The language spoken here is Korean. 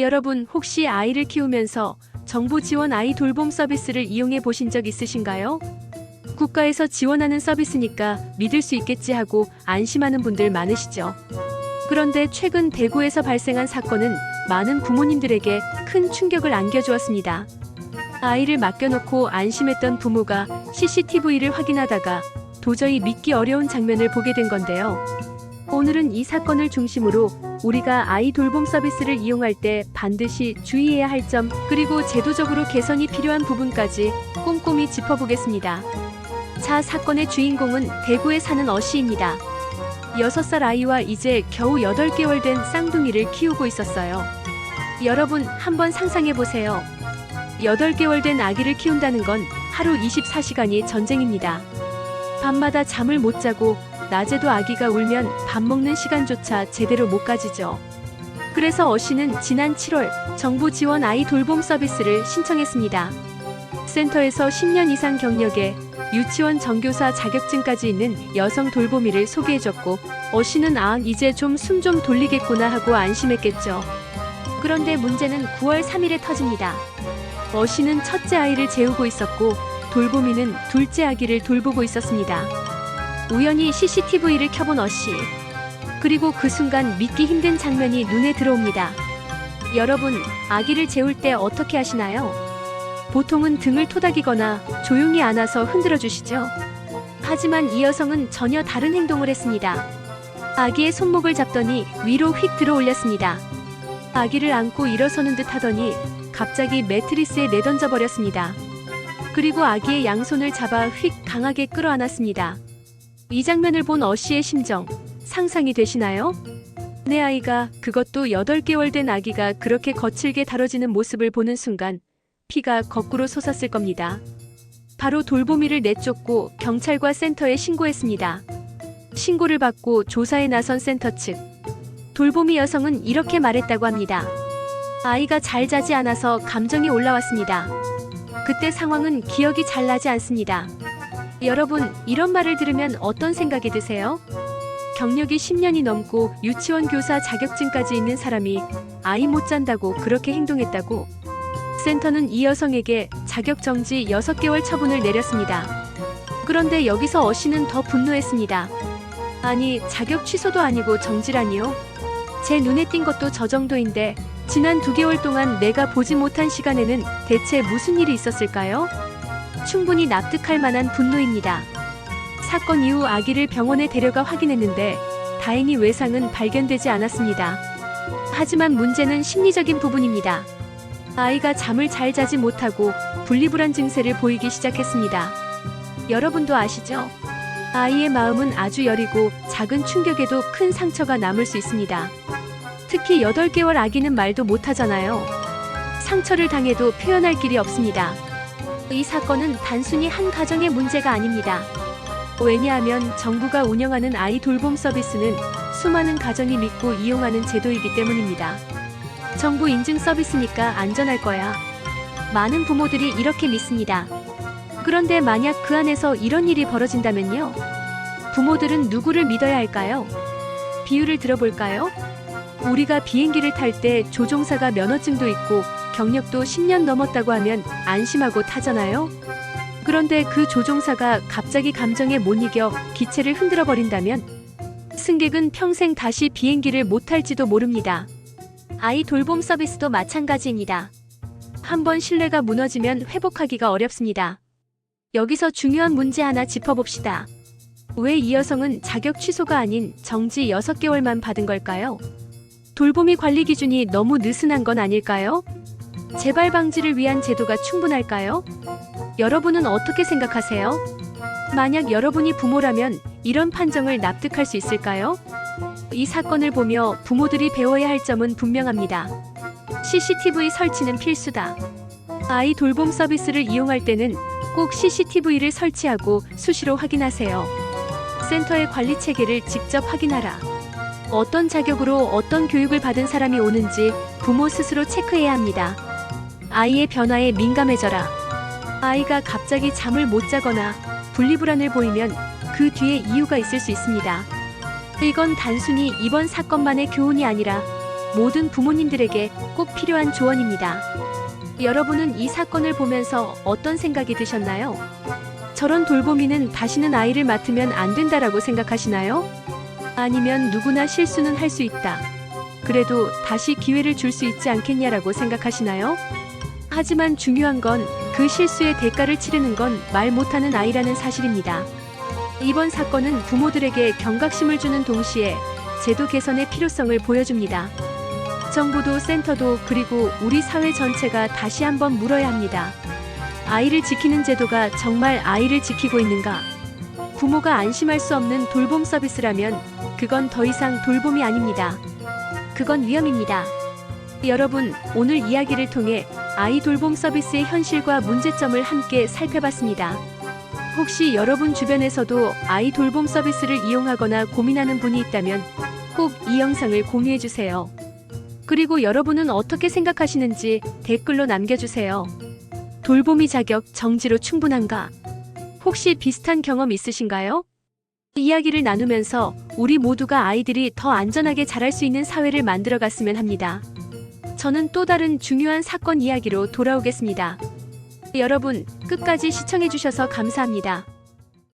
여러분 혹시 아이를 키우면서 정부 지원 아이 돌봄 서비스를 이용해 보신 적 있으신가요? 국가에서 지원하는 서비스니까 믿을 수 있겠지 하고 안심하는 분들 많으시죠. 그런데 최근 대구에서 발생한 사건은 많은 부모님들에게 큰 충격을 안겨주었습니다. 아이를 맡겨놓고 안심했던 부모가 CCTV를 확인하다가 도저히 믿기 어려운 장면을 보게 된 건데요. 오늘은 이 사건을 중심으로 우리가 아이 돌봄 서비스를 이용할 때 반드시 주의해야 할 점, 그리고 제도적으로 개선이 필요한 부분까지 꼼꼼히 짚어보겠습니다. 자, 사건의 주인공은 대구에 사는 어씨입니다. 6살 아이와 이제 겨우 8개월 된 쌍둥이를 키우고 있었어요. 여러분 한번 상상해보세요. 8개월 된 아기를 키운다는 건 하루 24시간이 전쟁입니다. 밤마다 잠을 못 자고 낮에도 아기가 울면 밥 먹는 시간조차 제대로 못 가지죠. 그래서 어씨는 지난 7월 정부 지원 아이 돌봄 서비스를 신청했습니다. 센터에서 10년 이상 경력에 유치원 정교사 자격증까지 있는 여성 돌보미를 소개해줬고, 어씨는 이제 좀 숨 좀 돌리겠구나 하고 안심했겠죠. 그런데 문제는 9월 3일에 터집니다. 어씨는 첫째 아이를 재우고 있었고 돌보미는 둘째 아기를 돌보고 있었습니다. 우연히 CCTV를 켜본 어씨. 그리고 그 순간 믿기 힘든 장면이 눈에 들어옵니다. 여러분, 아기를 재울 때 어떻게 하시나요? 보통은 등을 토닥이거나 조용히 안아서 흔들어 주시죠. 하지만 이 여성은 전혀 다른 행동을 했습니다. 아기의 손목을 잡더니 위로 휙 들어 올렸습니다. 아기를 안고 일어서는 듯 하더니 갑자기 매트리스에 내던져 버렸습니다. 그리고 아기의 양손을 잡아 휙 강하게 끌어안았습니다. 이 장면을 본 어씨의 심정, 상상이 되시나요? 내 아이가, 그것도 8개월 된 아기가 그렇게 거칠게 다뤄지는 모습을 보는 순간 피가 거꾸로 솟았을 겁니다. 바로 돌보미를 내쫓고 경찰과 센터에 신고했습니다. 신고를 받고 조사에 나선 센터 측. 돌보미 여성은 이렇게 말했다고 합니다. 아이가 잘 자지 않아서 감정이 올라왔습니다. 그때 상황은 기억이 잘 나지 않습니다. 여러분, 이런 말을 들으면 어떤 생각이 드세요? 경력이 10년이 넘고 유치원 교사 자격증까지 있는 사람이 아이 못 잔다고 그렇게 행동했다고? 센터는 이 여성에게 자격정지 6개월 처분을 내렸습니다. 그런데 여기서 어씨는 더 분노했습니다. 아니, 자격 취소도 아니고 정지라니요? 제 눈에 띈 것도 저 정도인데 지난 2개월 동안 내가 보지 못한 시간에는 대체 무슨 일이 있었을까요? 충분히 납득할 만한 분노입니다. 사건 이후 아기를 병원에 데려가 확인했는데 다행히 외상은 발견되지 않았습니다. 하지만 문제는 심리적인 부분입니다. 아이가 잠을 잘 자지 못하고 분리불안 증세를 보이기 시작했습니다. 여러분도 아시죠? 아이의 마음은 아주 여리고 작은 충격에도 큰 상처가 남을 수 있습니다. 특히 8개월 아기는 말도 못하잖아요. 상처를 당해도 표현할 길이 없습니다. 이 사건은 단순히 한 가정의 문제가 아닙니다. 왜냐하면 정부가 운영하는 아이 돌봄 서비스는 수많은 가정이 믿고 이용하는 제도이기 때문입니다. 정부 인증 서비스니까 안전할 거야. 많은 부모들이 이렇게 믿습니다. 그런데 만약 그 안에서 이런 일이 벌어진다면요? 부모들은 누구를 믿어야 할까요? 비유를 들어볼까요? 우리가 비행기를 탈 때 조종사가 면허증도 있고 경력도 10년 넘었다고 하면 안심하고 타잖아요? 그런데 그 조종사가 갑자기 감정에 못 이겨 기체를 흔들어 버린다면 승객은 평생 다시 비행기를 못 탈지도 모릅니다. 아이 돌봄 서비스도 마찬가지입니다. 한번 신뢰가 무너지면 회복하기가 어렵습니다. 여기서 중요한 문제 하나 짚어봅시다. 왜 이 여성은 자격 취소가 아닌 정지 6개월만 받은 걸까요? 돌보미 관리 기준이 너무 느슨한 건 아닐까요? 재발 방지를 위한 제도가 충분할까요? 여러분은 어떻게 생각하세요? 만약 여러분이 부모라면 이런 판정을 납득할 수 있을까요? 이 사건을 보며 부모들이 배워야 할 점은 분명합니다. CCTV 설치는 필수다. 아이 돌봄 서비스를 이용할 때는 꼭 CCTV를 설치하고 수시로 확인하세요. 센터의 관리 체계를 직접 확인하라. 어떤 자격으로 어떤 교육을 받은 사람이 오는지 부모 스스로 체크해야 합니다. 아이의 변화에 민감해져라. 아이가 갑자기 잠을 못 자거나 분리불안을 보이면 그 뒤에 이유가 있을 수 있습니다. 이건 단순히 이번 사건만의 교훈이 아니라 모든 부모님들에게 꼭 필요한 조언입니다. 여러분은 이 사건을 보면서 어떤 생각이 드셨나요? 저런 돌보미는 다시는 아이를 맡으면 안 된다라고 생각하시나요? 아니면 누구나 실수는 할 수 있다. 그래도 다시 기회를 줄 수 있지 않겠냐라고 생각하시나요? 하지만 중요한 건 그 실수의 대가를 치르는 건 말 못하는 아이라는 사실입니다. 이번 사건은 부모들에게 경각심을 주는 동시에 제도 개선의 필요성을 보여줍니다. 정부도 센터도 그리고 우리 사회 전체가 다시 한번 물어야 합니다. 아이를 지키는 제도가 정말 아이를 지키고 있는가? 부모가 안심할 수 없는 돌봄 서비스라면 그건 더 이상 돌봄이 아닙니다. 그건 위험입니다. 여러분, 오늘 이야기를 통해 아이 돌봄 서비스의 현실과 문제점을 함께 살펴봤습니다. 혹시 여러분 주변에서도 아이 돌봄 서비스를 이용하거나 고민하는 분이 있다면 꼭 이 영상을 공유해주세요. 그리고 여러분은 어떻게 생각하시는지 댓글로 남겨주세요. 돌보미 자격 정지로 충분한가? 혹시 비슷한 경험 있으신가요? 이야기를 나누면서 우리 모두가 아이들이 더 안전하게 자랄 수 있는 사회를 만들어갔으면 합니다. 저는 또 다른 중요한 사건 이야기로 돌아오겠습니다. 여러분, 끝까지 시청해주셔서 감사합니다.